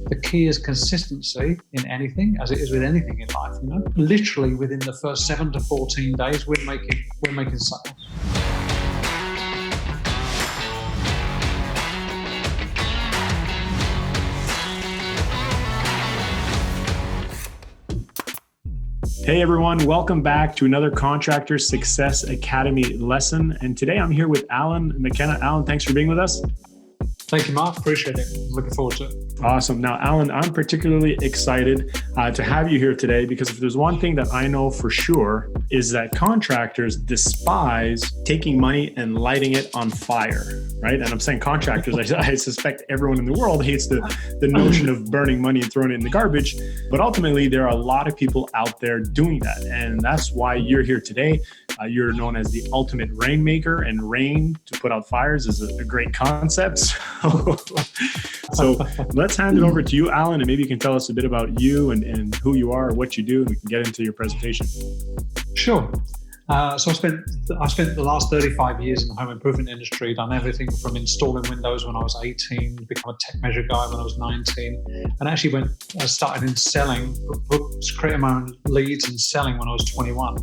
The key is consistency in anything, as it is with anything in life. Literally within the first 7 to 14 days, we're making sales. Hey everyone, welcome back to another Contractor Success Academy lesson. And today I'm here with Alan McKenna. Alan, thanks for being with us. Thank you, Mark. Appreciate it. Looking forward to it. Awesome. Now, Alan, I'm particularly excited to have you here today because if there's one thing that I know for sure is that contractors despise taking money and lighting it on fire, right? And I'm saying contractors, I suspect everyone in the world hates the notion of burning money and throwing it in the garbage. But ultimately, there are a lot of people out there doing that. And that's why you're here today. You're known as the ultimate rainmaker, and rain to put out fires is a great concept. So let's hand it over to you, Alan, and maybe you can tell us a bit about you and who you are, what you do, and we can get into your presentation. Sure. So I spent the last 35 years in the home improvement industry, done everything from installing windows when I was 18, become a tech measure guy when I was 19, and actually started in selling, creating my own leads and selling when I was 21.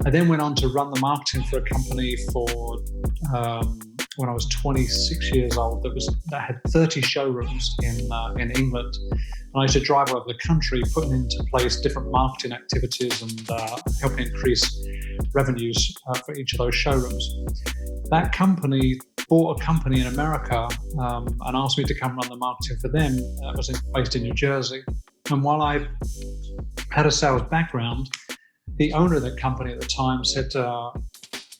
I then went on to run the marketing for a company for when I was 26 years old that had 30 showrooms in England. And I used to drive all over the country, putting into place different marketing activities and helping increase revenues for each of those showrooms. That company bought a company in America and asked me to come run the marketing for them. That was based in New Jersey. And while I had a sales background, the owner of the company at the time said,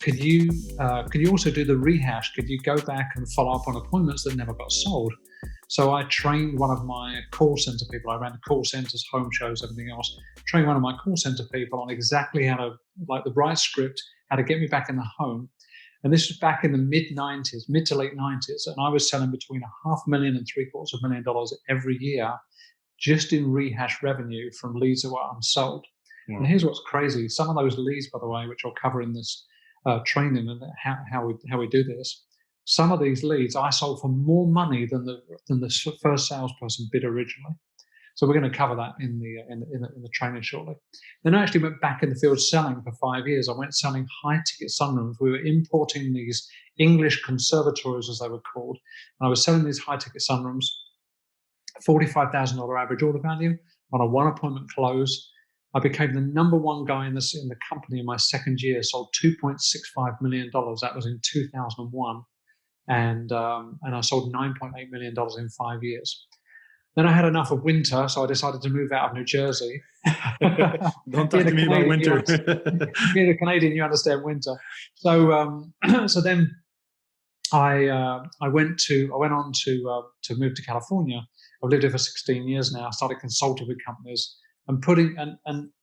could you also do the rehash? Could you go back and follow up on appointments that never got sold? So I trained one of my call center people. I ran call centers, home shows, everything else. Trained one of my call center people on exactly how to, like the right script, how to get me back in the home. And this was back in the mid to late 90s. And I was selling between $500,000 and $750,000 every year just in rehash revenue from leads that were unsold. Wow. And here's what's crazy. Some of those leads, by the way, which I'll cover in this training and how we do this. Some of these leads I sold for more money than the first salesperson bid originally. So we're going to cover that in the training shortly. Then I actually went back in the field selling for 5 years. I went selling high ticket sunrooms. We were importing these English conservatories, as they were called. And I was selling these high ticket sunrooms, $45,000 average order value on a one appointment close. I became the number one guy in the company in my second year, sold $2.65 million. That was in 2001. And I sold $9.8 million in 5 years. Then I had enough of winter, so I decided to move out of New Jersey. Don't talk to me about winter. Being a Canadian, you understand winter. So then I went on to move to California. I've lived here for 16 years now. I started consulting with companies and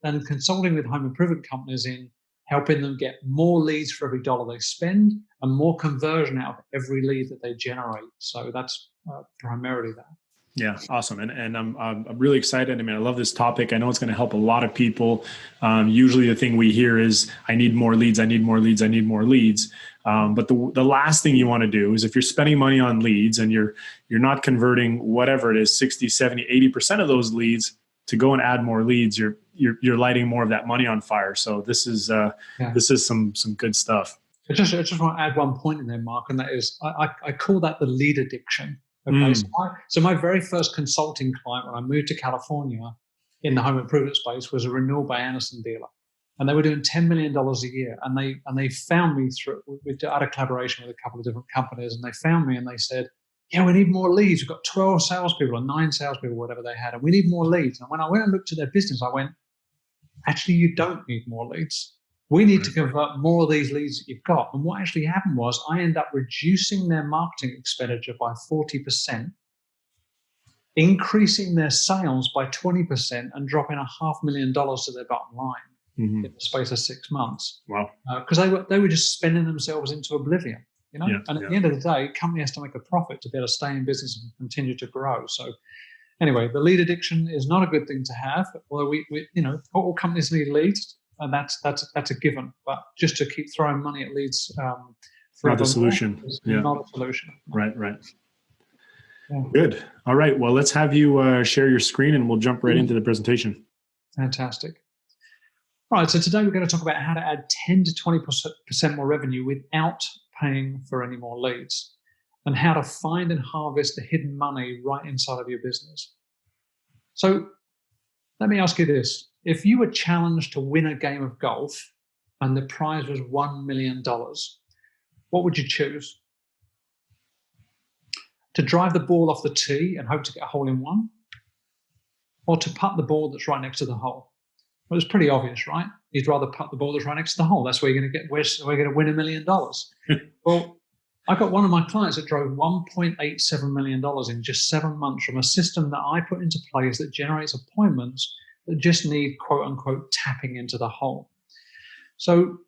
and consulting with home improvement companies in helping them get more leads for every dollar they spend and more conversion out of every lead that they generate. So that's primarily that. Yeah, awesome. And I'm really excited. I mean, I love this topic. I know it's going to help a lot of people. Usually the thing we hear is, I need more leads, I need more leads, I need more leads. But the last thing you want to do is if you're spending money on leads and you're not converting whatever it is, 60, 70, 80% of those leads to go and add more leads, you're lighting more of that money on fire. So this is some good stuff. I just want to add one point in there, Mark, and that is I call that the lead addiction. Okay, so my very first consulting client when I moved to California in the home improvement space was a renewal by Anderson dealer, and they were doing $10 million a year. And they found me we had a collaboration with a couple of different companies, and they found me and they said, yeah, we need more leads. We've got 12 salespeople or 9 salespeople, whatever they had, and we need more leads. And when I went and looked at their business, I went, actually, you don't need more leads. We need to convert more of these leads that you've got. And what actually happened was I ended up reducing their marketing expenditure by 40%, increasing their sales by 20%, and dropping $500,000 to their bottom line in the space of 6 months. Wow! Because they were just spending themselves into oblivion. And at the end of the day, a company has to make a profit to be able to stay in business and continue to grow. So anyway, the lead addiction is not a good thing to have. Although we all companies need leads, and that's a given. But just to keep throwing money at leads not the solution. Not a solution. Right. Yeah. Good. All right. Well, let's have you share your screen and we'll jump right into the presentation. Fantastic. All right. So today we're going to talk about how to add 10 to 20% more revenue without paying for any more leads, and how to find and harvest the hidden money right inside of your business. So let me ask you this. If you were challenged to win a game of golf and the prize was $1 million, what would you choose? To drive the ball off the tee and hope to get a hole in one? Or to putt the ball that's right next to the hole? Well, it's pretty obvious, right? You'd rather putt the ball that's right next to the hole. That's where you're going to we're going to win $1 million. Well, I got one of my clients that drove $1.87 million in just 7 months from a system that I put into place that generates appointments that just need, quote unquote, tapping into the hole. So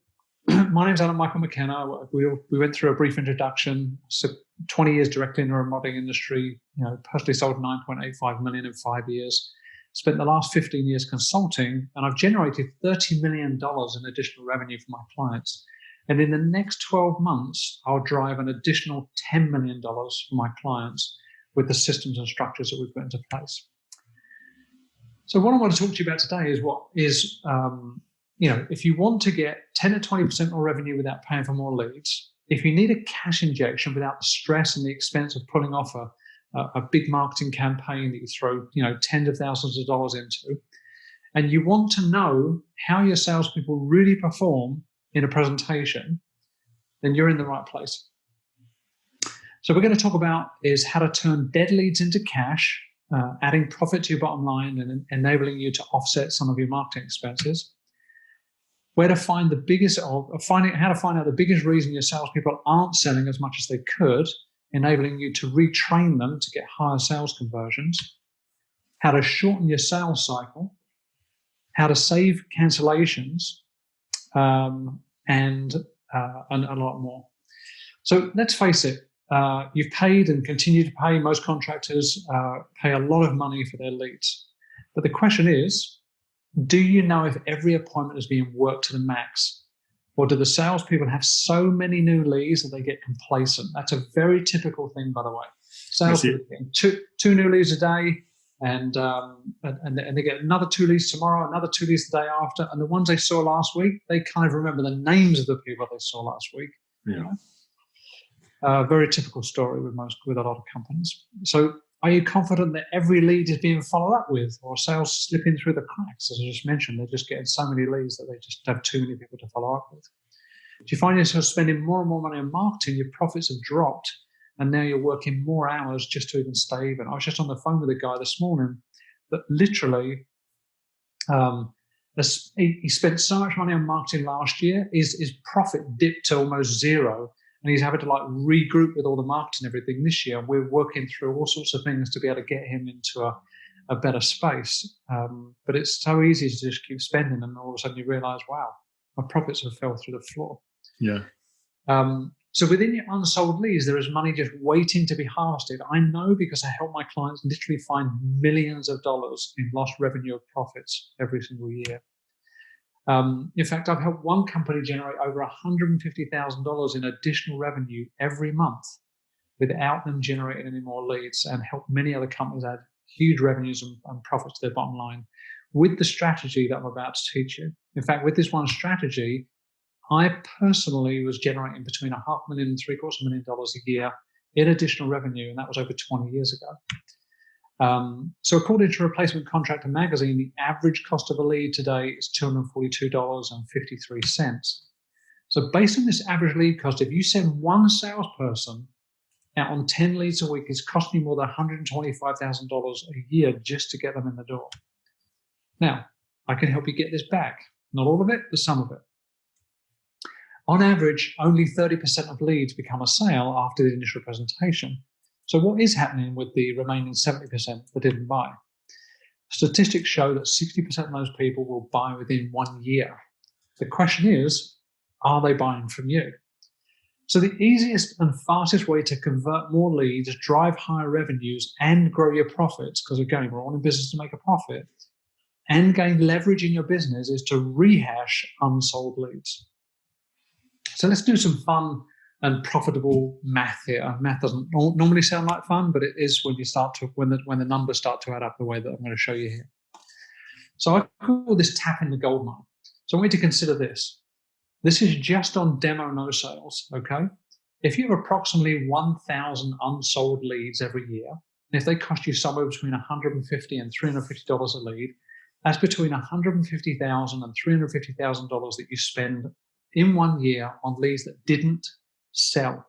my name's Michael McKenna. We went through a brief introduction. So 20 years directly in the remodeling industry, personally sold 9.85 million in 5 years. Spent the last 15 years consulting, and I've generated $30 million in additional revenue for my clients. And in the next 12 months, I'll drive an additional $10 million for my clients with the systems and structures that we've put into place. So what I want to talk to you about today is if you want to get 10 to 20% more revenue without paying for more leads, if you need a cash injection without the stress and the expense of pulling off a big marketing campaign that you throw, tens of thousands of dollars into, and you want to know how your salespeople really perform in a presentation, then you're in the right place. So we're going to talk about is how to turn dead leads into cash, adding profit to your bottom line and enabling you to offset some of your marketing expenses. Where to find the biggest, how to find out the biggest reason your salespeople aren't selling as much as they could, enabling you to retrain them to get higher sales conversions. How to shorten your sales cycle. How to save cancellations. And a lot more. So let's face it, you've paid and continue to pay. Most contractors pay a lot of money for their leads. But the question is, do you know if every appointment is being worked to the max? Or do the salespeople have so many new leads that they get complacent? That's a very typical thing, by the way. Salespeople getting two new leads a day, and they get another 2 leads tomorrow, another 2 leads the day after, and the ones they saw last week, they kind of remember the names of the people they saw last week. Yeah. Very typical story with a lot of companies. So are you confident that every lead is being followed up with, or sales slipping through the cracks? As I just mentioned, they're just getting so many leads that they just have too many people to follow up with. If you find yourself spending more and more money on marketing, your profits have dropped, and now you're working more hours just to even stay even. I was just on the phone with a guy this morning that literally he spent so much money on marketing last year, his profit dipped to almost zero, and he's having to regroup with all the marketing and everything this year. We're working through all sorts of things to be able to get him into a better space. But it's so easy to just keep spending, and all of a sudden you realize, wow, my profits have fell through the floor. Yeah. So within your unsold leads, there is money just waiting to be harvested. I know because I help my clients literally find millions of dollars in lost revenue or profits every single year. In fact, I've helped one company generate over $150,000 in additional revenue every month without them generating any more leads, and help many other companies add huge revenues and profits to their bottom line with the strategy that I'm about to teach you. In fact, with this one strategy, I personally was generating between $500,000 and $750,000 a year in additional revenue, and that was over 20 years ago. So according to Replacement Contractor magazine, the average cost of a lead today is $242.53. So based on this average lead cost, if you send one salesperson out on 10 leads a week, it's costing you more than $125,000 a year just to get them in the door. Now, I can help you get this back. Not all of it, but some of it. On average, only 30% of leads become a sale after the initial presentation. So what is happening with the remaining 70% that didn't buy? Statistics show that 60% of those people will buy within 1 year. The question is, are they buying from you? So the easiest and fastest way to convert more leads, drive higher revenues, and grow your profits, because again, we're all in business to make a profit, and gain leverage in your business, is to rehash unsold leads. So let's do some fun and profitable math here. Math doesn't normally sound like fun, but it is when you start to when the numbers start to add up the way that I'm going to show you here. So I call this tapping the gold mine. So I want you to consider this. This is just on demo no sales, okay? If you have approximately 1,000 unsold leads every year, and if they cost you somewhere between $150 and $350 a lead, that's between $150,000 and $350,000 that you spend in 1 year on leads that didn't sell.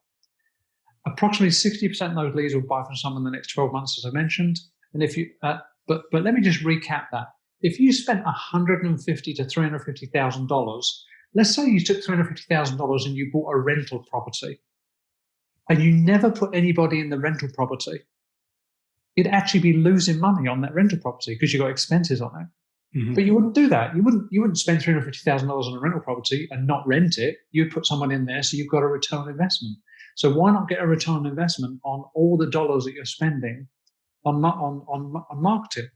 Approximately 60% of those leads will buy from someone in the next 12 months, as I mentioned. And if you, but let me just recap that. If you spent $150,000 to $350,000, let's say you took $350,000 and you bought a rental property, and you never put anybody in the rental property, you'd actually be losing money on that rental property because you got expenses on it. Mm-hmm. But you wouldn't do that. You wouldn't spend $350,000 on a rental property and not rent it. You'd put someone in there, so you've got a return on investment. So why not get a return on investment on all the dollars that you're spending on marketing?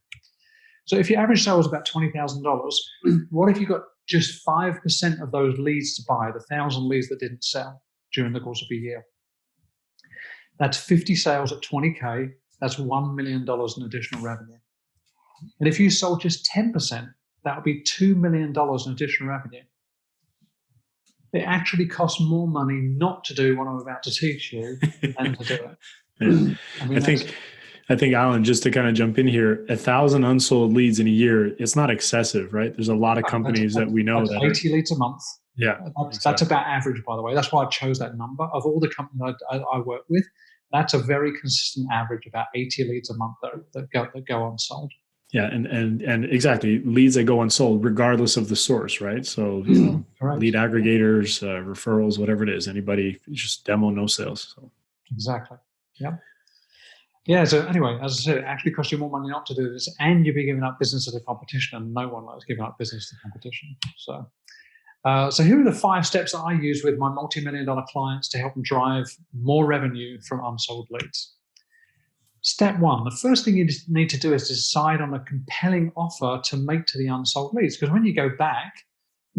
So if your average sale was about $20,000, what if you got just 5% of those leads to buy, the 1,000 leads that didn't sell during the course of a year? That's 50 sales at 20K. That's $1 million in additional revenue. And if you sold just 10%, that would be $2 million in additional revenue. It actually costs more money not to do what I'm about to teach you than to do it. Yeah. I think, Alan, just to kind of jump in here, 1,000 unsold leads in a year, it's not excessive, right? There's a lot of companies that we know that 80 leads a month. Yeah, that's about average, by the way. That's why I chose that number. Of all the companies I work with, that's a very consistent average, about 80 leads a month that go unsold. Yeah, and exactly, leads that go unsold, regardless of the source, right? So, lead aggregators, referrals, whatever it is, anybody, just demo, no sales. So. Exactly. Yeah. Yeah. So anyway, as I said, it actually costs you more money not to do this, and you'll be giving up business to the competition, and no one likes giving up business to the competition. So here are the 5 steps that I use with my multi-million-dollar clients to help them drive more revenue from unsold leads. Step 1, the first thing you need to do is decide on a compelling offer to make to the unsold leads. Because when you go back,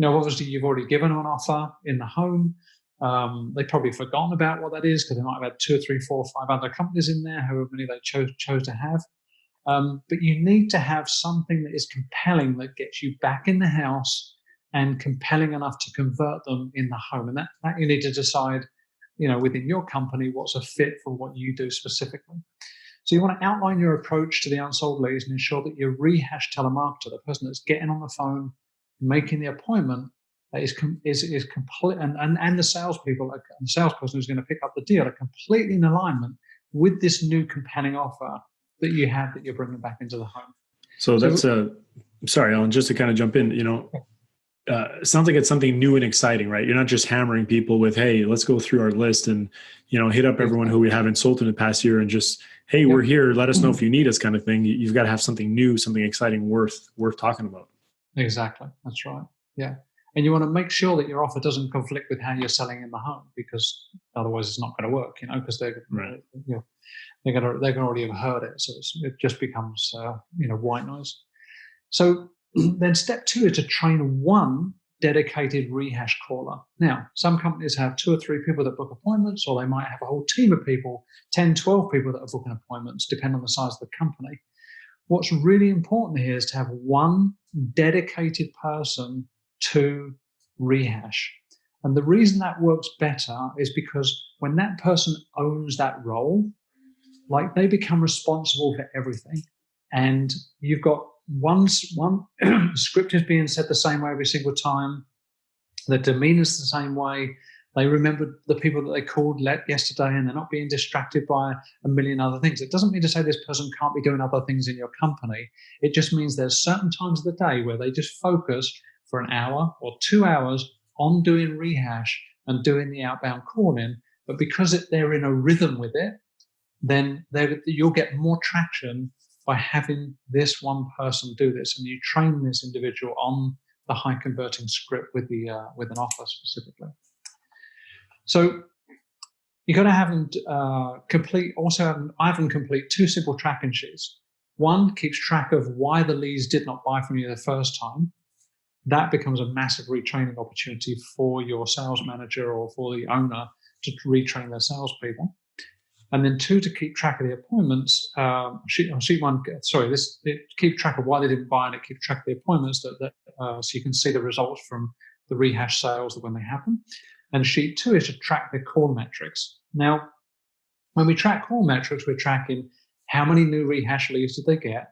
obviously you've already given them an offer in the home. They've probably forgotten about what that is because they might have had 2 or 3, 4, 5 other companies in there, however many they chose to have. But you need to have something that is compelling that gets you back in the house and compelling enough to convert them in the home. And that you need to decide, within your company, what's a fit for what you do specifically. So you want to outline your approach to the unsold leads and ensure that your rehash telemarketer, the person that's getting on the phone, making the appointment, is complete, and the salespeople, and the salesperson who's going to pick up the deal are completely in alignment with this new compelling offer that you have that you're bringing back into the home. So that's sorry, Alan, just to kind of jump in, it sounds like it's something new and exciting, right? You're not just hammering people with, hey, let's go through our list and, hit up everyone who we haven't sold in the past year and just, hey, we're here. Let us know if you need us kind of thing. You've got to have something new, something exciting worth talking about. Exactly. That's right. Yeah. And you want to make sure that your offer doesn't conflict with how you're selling in the home, because otherwise it's not going to work, because they're going to already have heard it. So it just becomes, white noise. So then step 2 is to train one dedicated rehash caller. Now, some companies have 2 or 3 people that book appointments, or they might have a whole team of people, 10, 12 people that are booking appointments, depending on the size of the company. What's really important here is to have one dedicated person to rehash. And the reason that works better is because when that person owns that role, like, they become responsible for everything. And you've got one script is being said the same way every single time. The demeanor's the same way. They remember the people that they called yesterday, and they're not being distracted by a million other things. It doesn't mean to say this person can't be doing other things in your company. It just means there's certain times of the day where they just focus for an hour or 2 hours on doing rehash and doing the outbound calling. But because they're in a rhythm with it, then you'll get more traction by having this one person do this, and you train this individual on the high converting script with an offer specifically. So you've got to have them complete 2 simple tracking sheets. One keeps track of why the leads did not buy from you the first time. That becomes a massive retraining opportunity for your sales manager or for the owner to retrain their salespeople. And then 2, to keep track of the appointments. Sheet 1, keep track of why they didn't buy, and it keeps track of the appointments so you can see the results from the rehash sales when they happen. And sheet 2 is to track their call metrics. Now, when we track call metrics, we're tracking how many new rehash leads did they get,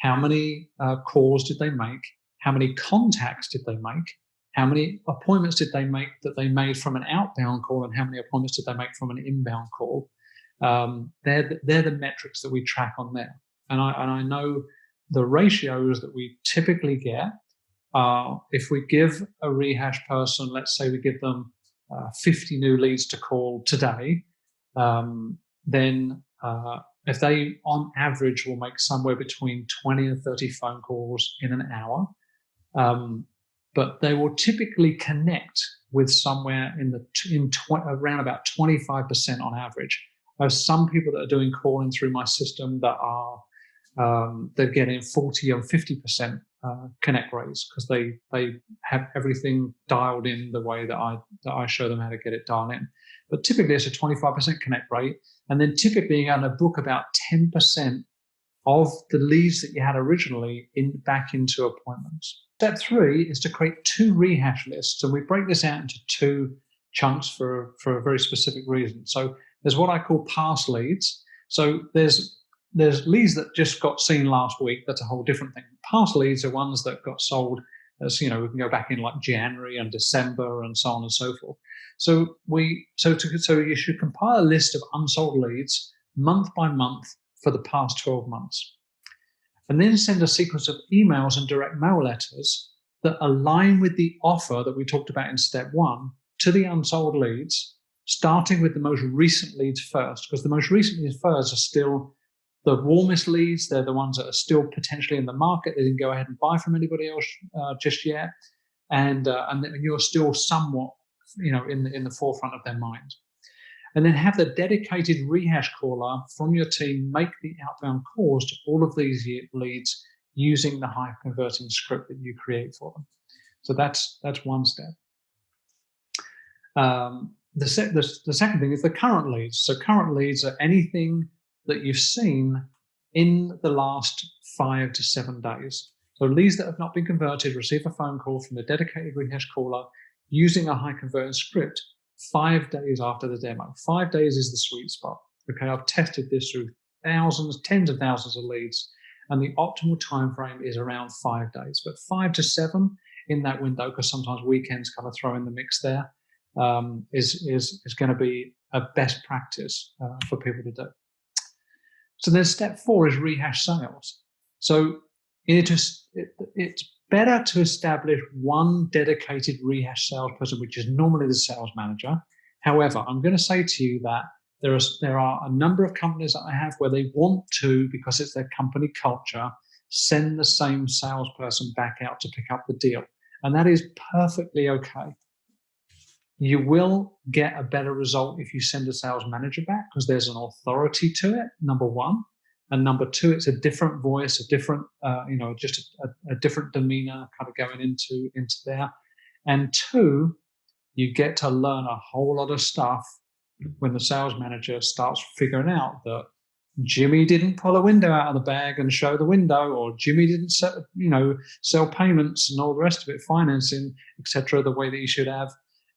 how many calls did they make, how many contacts did they make, how many appointments did they make that they made from an outbound call, and how many appointments did they make from an inbound call. They're the metrics that we track on there. And I know the ratios that we typically get are, if we give a rehash person, let's say we give them 50 new leads to call today, then if they on average will make somewhere between 20 and 30 phone calls in an hour, but they will typically connect with somewhere around about 25% on average. There's some people that are doing calling through my system that are they're getting 40 or 50% connect rates, because they have everything dialed in the way that I show them how to get it dialed in. But typically it's a 25% connect rate, and then typically you're going to book about 10% of the leads that you had originally back into appointments. Step 3 is to create 2 rehash lists, and we break this out into 2 chunks for a very specific reason. So there's what I call past leads. So there's leads that just got seen last week. That's a whole different thing. Past leads are ones that got sold as, we can go back in like January and December and so on and so forth. So you should compile a list of unsold leads month by month for the past 12 months. And then send a sequence of emails and direct mail letters that align with the offer that we talked about in step 1 to the unsold leads, starting with the most recent leads first, because the most recent leads first are still the warmest leads. They're the ones that are still potentially in the market. They didn't go ahead and buy from anybody else just yet, and you're still somewhat, in the forefront of their mind. And then have the dedicated rehash caller from your team make the outbound calls to all of these leads using the high converting script that you create for them. So that's one step. The second thing is the current leads. So current leads are anything that you've seen in the last 5 to 7 days. So leads that have not been converted receive a phone call from the dedicated rehash caller using a high converting script 5 days after the demo. 5 days is the sweet spot. Okay, I've tested this through thousands, tens of thousands of leads, and the optimal time frame is around 5 days. But 5 to 7 in that window, because sometimes weekends kind of throw in the mix there, is going to be a best practice for people to do. So then step 4 is rehash sales. So it's better to establish one dedicated rehash salesperson, which is normally the sales manager. However, I'm going to say to you that there are a number of companies that I have where they want to, because it's their company culture, send the same salesperson back out to pick up the deal. And that is perfectly okay. You will get a better result if you send a sales manager back, because there's an authority to it, number 1. And number 2, it's a different voice, a different, just a different demeanor kind of going into there. And 2, you get to learn a whole lot of stuff when the sales manager starts figuring out that Jimmy didn't pull a window out of the bag and show the window, or Jimmy didn't sell payments and all the rest of it, financing, etc., the way that he should have.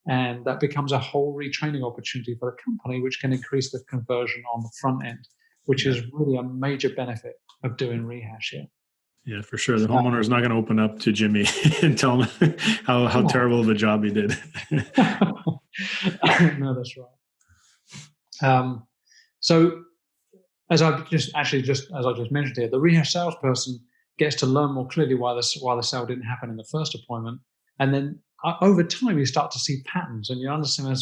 And that becomes a whole retraining opportunity for the company, which can increase the conversion on the front end, which is really a major benefit of doing rehash here. Yeah, for sure. The homeowner is not going to open up to Jimmy and tell him how terrible of a job he did. No, that's right. So as I just mentioned here, the rehash salesperson gets to learn more clearly why the sale didn't happen in the first appointment. And then over time, you start to see patterns, and you understand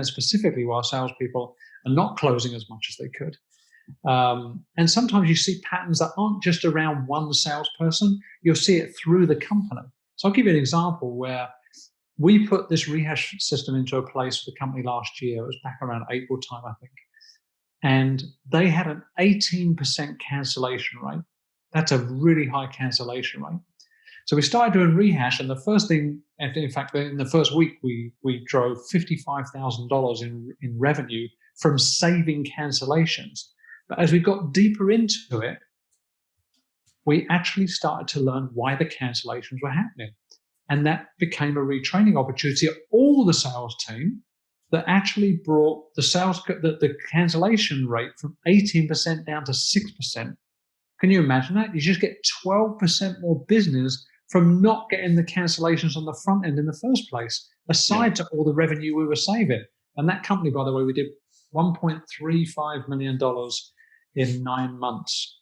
specifically why salespeople are not closing as much as they could. And sometimes you see patterns that aren't just around one salesperson. You'll see it through the company. So I'll give you an example where we put this rehash system into a place for the company last year. It was back around April time, I think. And they had an 18% cancellation rate. That's a really high cancellation rate. So we started doing Rehash, and the first thing, in fact, in the first week, we drove $55,000 in revenue from saving cancellations. But as we got deeper into it, we actually started to learn why the cancellations were happening. And that became a retraining opportunity at all the sales team that actually brought the cancellation rate from 18% down to 6%. Can you imagine that? You just get 12% more business from not getting the cancellations on the front end in the first place, aside to all the revenue we were saving. And that company, by the way, we did $1.35 million in 9 months,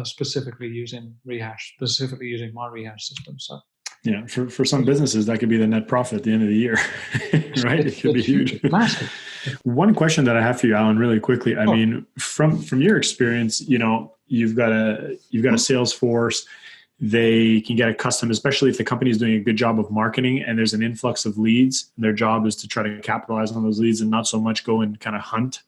specifically using Rehash, specifically using my Rehash system. So, yeah, for some businesses, that could be the net profit at the end of the year, right? It could be huge. Massive. One question that I have for you, Alan, really quickly. I mean, from your experience, you've got a sales force. They can get accustomed, especially if the company is doing a good job of marketing and there's an influx of leads. Their job is to try to capitalize on those leads and not so much go and kind of hunt.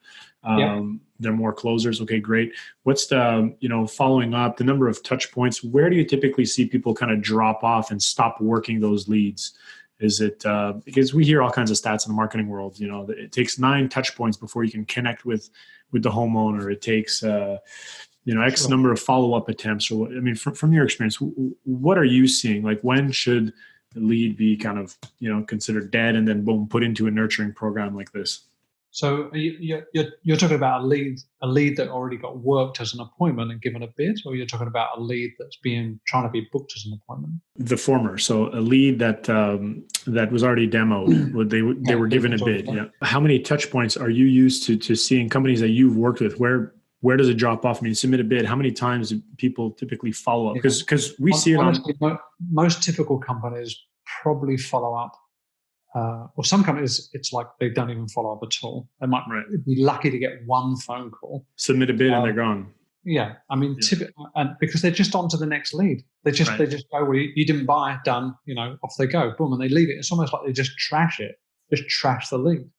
They're more closers. Okay, great. What's the, following up, the number of touch points? Where do you typically see people kind of drop off and stop working those leads? Is it because we hear all kinds of stats in the marketing world? It takes 9 touch points before you can connect with the homeowner. It takes X number of follow-up attempts. Or I mean, from your experience, what are you seeing? Like, when should the lead be kind of considered dead and then boom, put into a nurturing program like this? So you're talking about a lead that already got worked as an appointment and given a bid, or you're talking about a lead that's trying to be booked as an appointment? The former. So a lead that was already demoed, they were given a bid. Yeah. How many touch points are you used to seeing companies that you've worked with? Where does it drop off? I mean, submit a bid. How many times do people typically follow up? Because we see it honestly, most typical companies probably follow up. Or some companies, it's like they don't even follow up at all. They might be lucky to get one phone call. Submit a bid and they're gone. Yeah. I mean, and because they're just on to the next lead. They just go, well, you didn't buy, done, off they go, boom, and they leave it. It's almost like they just trash it, just trash the lead.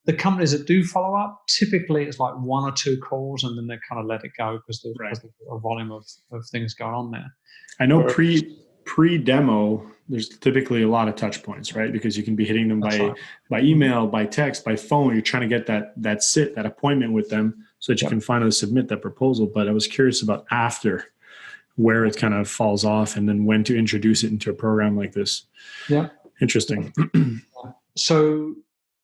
The companies that do follow up, typically it's like 1 or 2 calls and then they kind of let it go because there's a volume of things going on there. I know pre-demo, there's typically a lot of touch points, right? Because you can be hitting them by email, by text, by phone. You're trying to get that appointment with them so that you can finally submit that proposal. But I was curious about after, where it kind of falls off and then when to introduce it into a program like this. Yeah. Interesting. So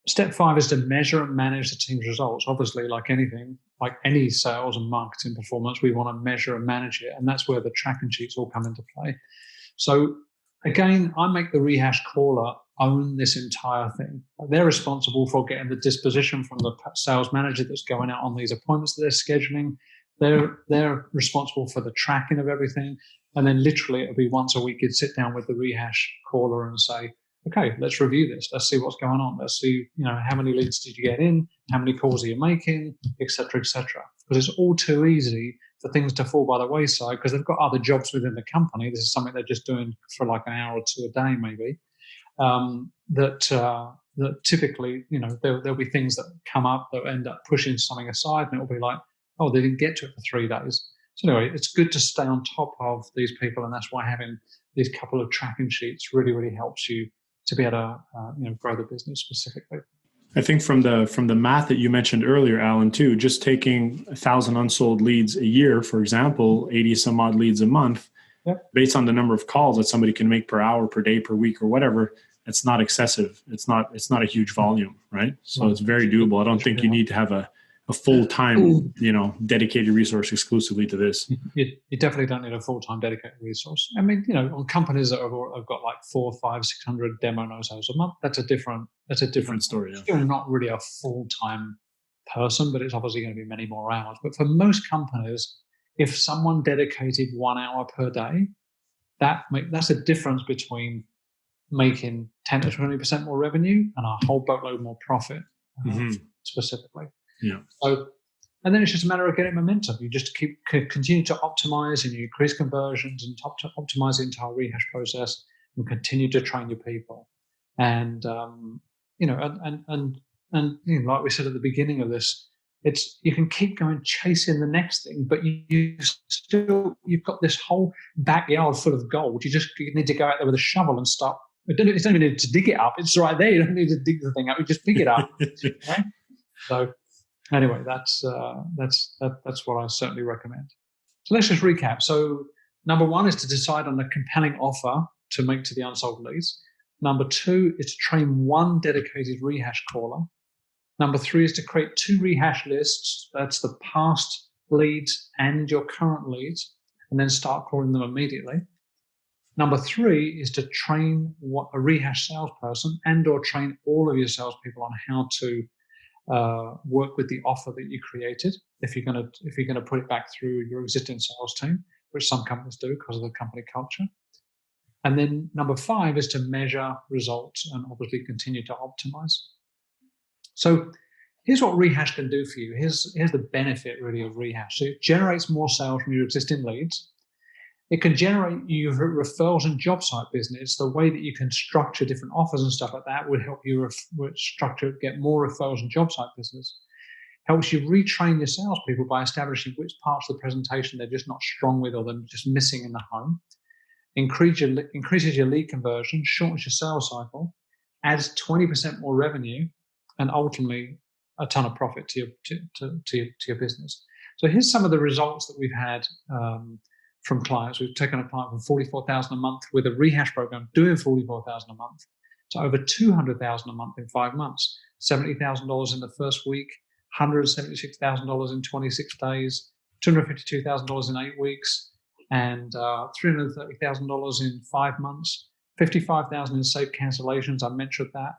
step 5 is to measure and manage the team's results. Obviously, like anything, like any sales and marketing performance, we want to measure and manage it. And that's where the tracking sheets all come into play. So again, I make the Rehash caller own this entire thing. They're responsible for getting the disposition from the sales manager that's going out on these appointments that they're scheduling. They're responsible for the tracking of everything. And then literally it'll be once a week you'd sit down with the Rehash caller and say, okay, let's review this. Let's see what's going on. Let's see, how many leads did you get in? How many calls are you making? Et cetera, et cetera. Because it's all too easy for things to fall by the wayside because they've got other jobs within the company. This is something they're just doing for like an hour or 2 a day, maybe. That typically, there'll be things that come up that end up pushing something aside, and it'll be like, oh, they didn't get to it for 3 days. So anyway, it's good to stay on top of these people, and that's why having these couple of tracking sheets really, really helps you to be able to grow the business specifically. I think from the math that you mentioned earlier, Alan, too, just taking 1,000 unsold leads a year, for example, 80 some odd leads a month, based on the number of calls that somebody can make per hour, per day, per week, or whatever, it's not excessive. It's not a huge volume, right? So it's very doable. I don't think you need to have a full-time, dedicated resource exclusively to this. You definitely don't need a full-time dedicated resource. I mean, on companies that have got like 400, 500, 600 demo no-sales a month, that's a different story. Yeah. Still not really a full-time person, but it's obviously going to be many more hours. But for most companies, if someone dedicated 1 hour per day, that's a difference between making 10 to 20% more revenue and a whole boatload more profit, specifically. Yeah. So, and then it's just a matter of getting momentum. You just continue to optimize and you increase conversions and optimize the entire Rehash process and continue to train your people. And like we said at the beginning of this, you can keep going chasing the next thing, but you've got this whole backyard full of gold. You need to go out there with a shovel and start. You don't even need to dig it up. It's right there. You don't need to dig the thing up. You just pick it up. Right? So anyway, that's what I certainly recommend. So let's just recap. So number one is to decide on a compelling offer to make to the unsold leads. Number two is to train one dedicated rehash caller. Number three is to create 2 rehash lists. That's the past leads and your current leads, and then start calling them immediately. Number 3 is to train a rehash salesperson and/or train all of your salespeople on how to work with the offer that you created. If you're going to put it back through your existing sales team, which some companies do because of the company culture. And then number 5 is to measure results and obviously continue to optimize. So here's what Rehash can do for you. Here's the benefit really of Rehash. So it generates more sales from your existing leads. It can generate you referrals and job site business. The way that you can structure different offers and stuff like that would help you get more referrals and job site business. Helps you retrain your salespeople by establishing which parts of the presentation they're just not strong with or they're just missing in the home. Increases your lead conversion, shortens your sales cycle, adds 20% more revenue, and ultimately a ton of profit to your business. So here's some of the results that we've had from clients. We've taken a client from $44,000 a month with a rehash program doing $44,000 a month to over $200,000 a month in 5 months, $70,000 in the first week, $176,000 in 26 days, $252,000 in 8 weeks, and $330,000 in 5 months, $55,000 in saved cancellations. I mentioned that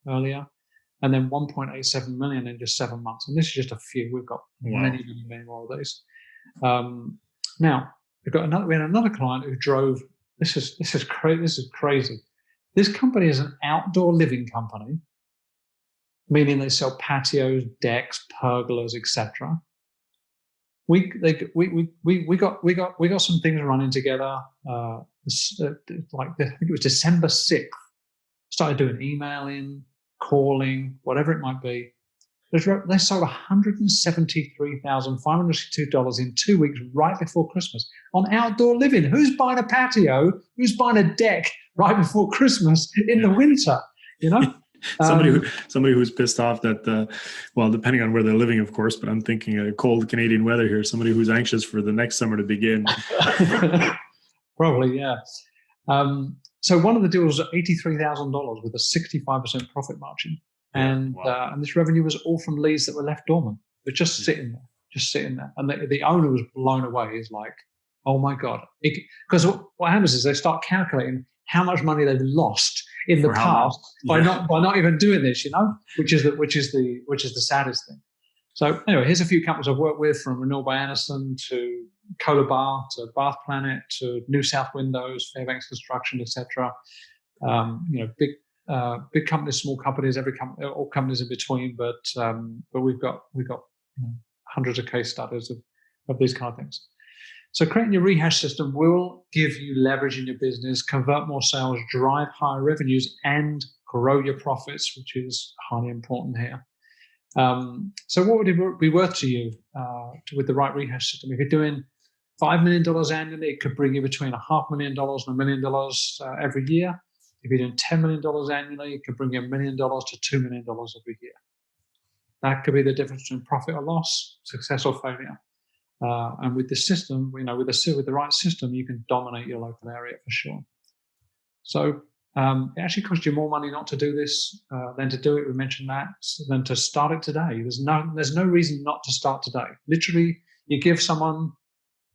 earlier. And then 1.87 million in just 7 months. And this is just a few. We've got many more of these. Now we had another client who drove. This is crazy. This company is an outdoor living company, meaning they sell patios, decks, pergolas, etc. We got some things running together. I think it was December 6th. Started doing emailing, calling, whatever it might be. They sold $173,562 in 2 weeks right before Christmas on outdoor living. Who's buying a patio? Who's buying a deck right before Christmas in the winter? You know, somebody who's pissed off that depending on where they're living, of course. But I'm thinking cold Canadian weather here. Somebody who's anxious for the next summer to begin. Probably, yeah. So one of the deals was $83,000 with a 65% profit margin. And this revenue was all from leads that were left dormant. They're just sitting there. And the owner was blown away. He's like, oh my God. Because what happens is they start calculating how much money they've lost in the past by not even doing this, you know, which is the saddest thing. So anyway, here's a few companies I've worked with, from Renewal by Anderson to Cola Bar to Bath Planet to New South Windows, Fairbanks Construction, etc. Big companies, small companies, all companies in between. But we've got hundreds of case studies of these kind of things. So creating your rehash system will give you leverage in your business, convert more sales, drive higher revenues, and grow your profits, which is highly important here. So what would it be worth to you with the right rehash system? If you're doing $5 million annually, it could bring you between $500,000 and $1 million every year. If you're doing $10 million annually, it could bring you $1 million to $2 million every year. That could be the difference between profit or loss, success or failure. And with the system, with the right system, you can dominate your local area for sure. So it actually costs you more money not to do this than to do it. We mentioned that, than to start it today. There's no reason not to start today. Literally, you give someone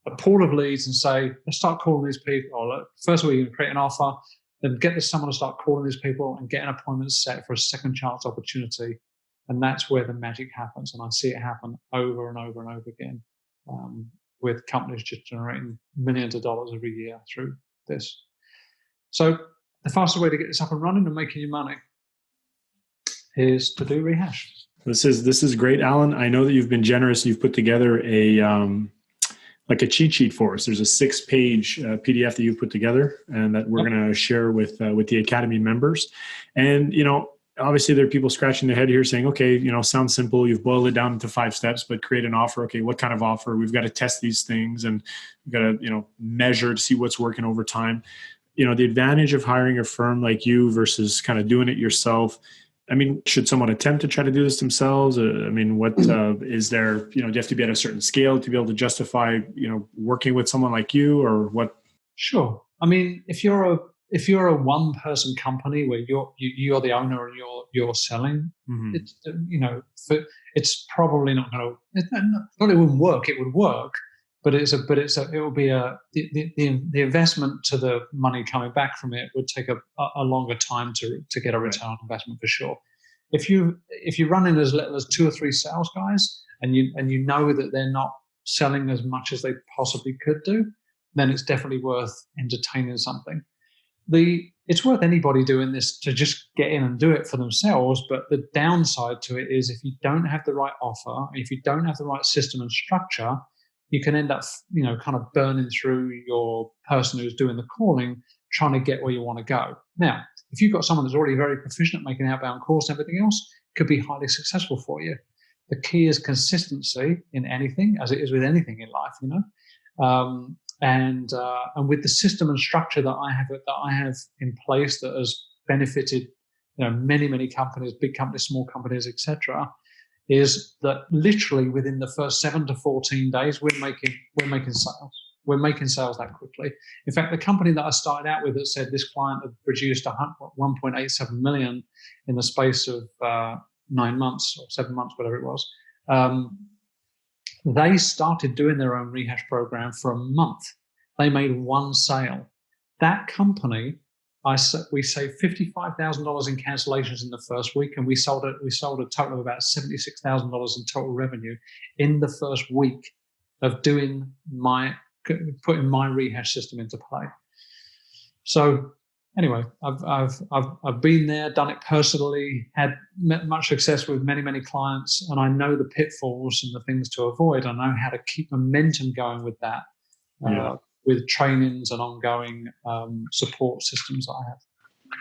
a pool of leads and say, let's start calling these people. First of all, you can create an offer, then get someone to start calling these people and get an appointment set for a second chance opportunity. And that's where the magic happens. And I see it happen over and over and over again with companies just generating millions of dollars every year through this. So the fastest way to get this up and running and making you money is to do rehash. This is great, Alan. I know that you've been generous. You've put together a cheat sheet for us. There's a 6-page PDF that you've put together and that we're going to share with the Academy members. And, obviously there are people scratching their head here saying, okay, sounds simple. You've boiled it down into 5 steps, but create an offer. Okay, what kind of offer? We've got to test these things, and we've got to, measure to see what's working over time. The advantage of hiring a firm like you versus kind of doing it yourself. I mean, should someone attempt to try to do this themselves? What is there, do you have to be at a certain scale to be able to justify, working with someone like you, or what? Sure. I mean, if you're a one-person company where you're the owner and you're selling, it's probably not going to. Not it wouldn't work. It would work, but it will be the investment to the money coming back from it would take a longer time to get a return on investment for sure. If you run in as little as 2 or 3 sales guys and you know that they're not selling as much as they possibly could do, then it's definitely worth entertaining something. It's worth anybody doing this to just get in and do it for themselves. But the downside to it is if you don't have the right offer, if you don't have the right system and structure, you can end up, kind of burning through your person who's doing the calling, trying to get where you want to go. Now, if you've got someone that's already very proficient at making outbound calls and everything else, it could be highly successful for you. The key is consistency in anything, as it is with anything in life, and with the system and structure that I have in place that has benefited, many companies, big companies, small companies, etc., is that literally within the first 7 to 14 days we're making sales. We're making sales that quickly. In fact, the company that I started out with that said this client had produced 1.87 million in the space of 9 months or 7 months, whatever it was. They started doing their own Rehash program for a month. They made 1 sale. That company, we saved $55,000 in cancellations in the first week, and we sold a total of about $76,000 in total revenue in the first week of putting my Rehash system into play. So anyway, I've been there, done it personally, had much success with many clients, and I know the pitfalls and the things to avoid. I know how to keep momentum going with that, with trainings and ongoing support systems I have.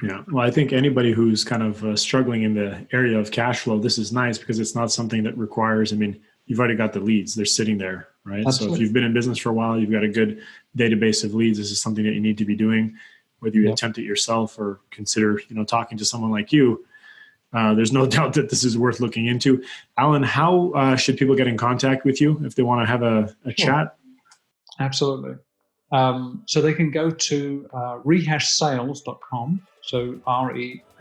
Yeah, well, I think anybody who's kind of struggling in the area of cash flow, this is nice because it's not something that requires. You've already got the leads; they're sitting there, right? Absolutely. So if you've been in business for a while, you've got a good database of leads. This is something that you need to be doing. Whether you attempt it yourself or consider, talking to someone like you, there's no doubt that this is worth looking into. Alan, how should people get in contact with you if they want to have a chat? Absolutely. So they can go to rehashsales.com. So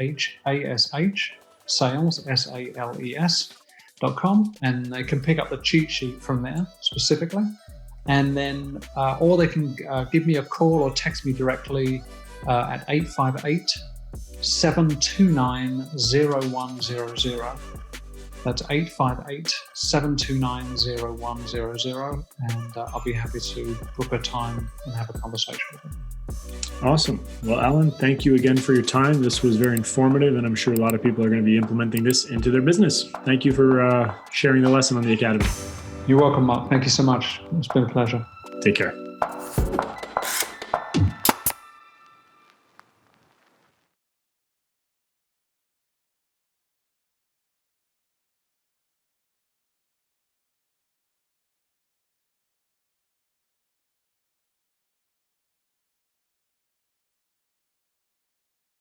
REHASH sales, SALES.com, and they can pick up the cheat sheet from there specifically. And then, or they can give me a call or text me directly at 858-729-0100. That's 858-729-0100, and I'll be happy to book a time and have a conversation with them. Awesome. Well, Alan, thank you again for your time. This was very informative, and I'm sure a lot of people are going to be implementing this into their business. Thank you for sharing the lesson on the Academy. You're welcome, Mark. Thank you so much. It's been a pleasure. Take care.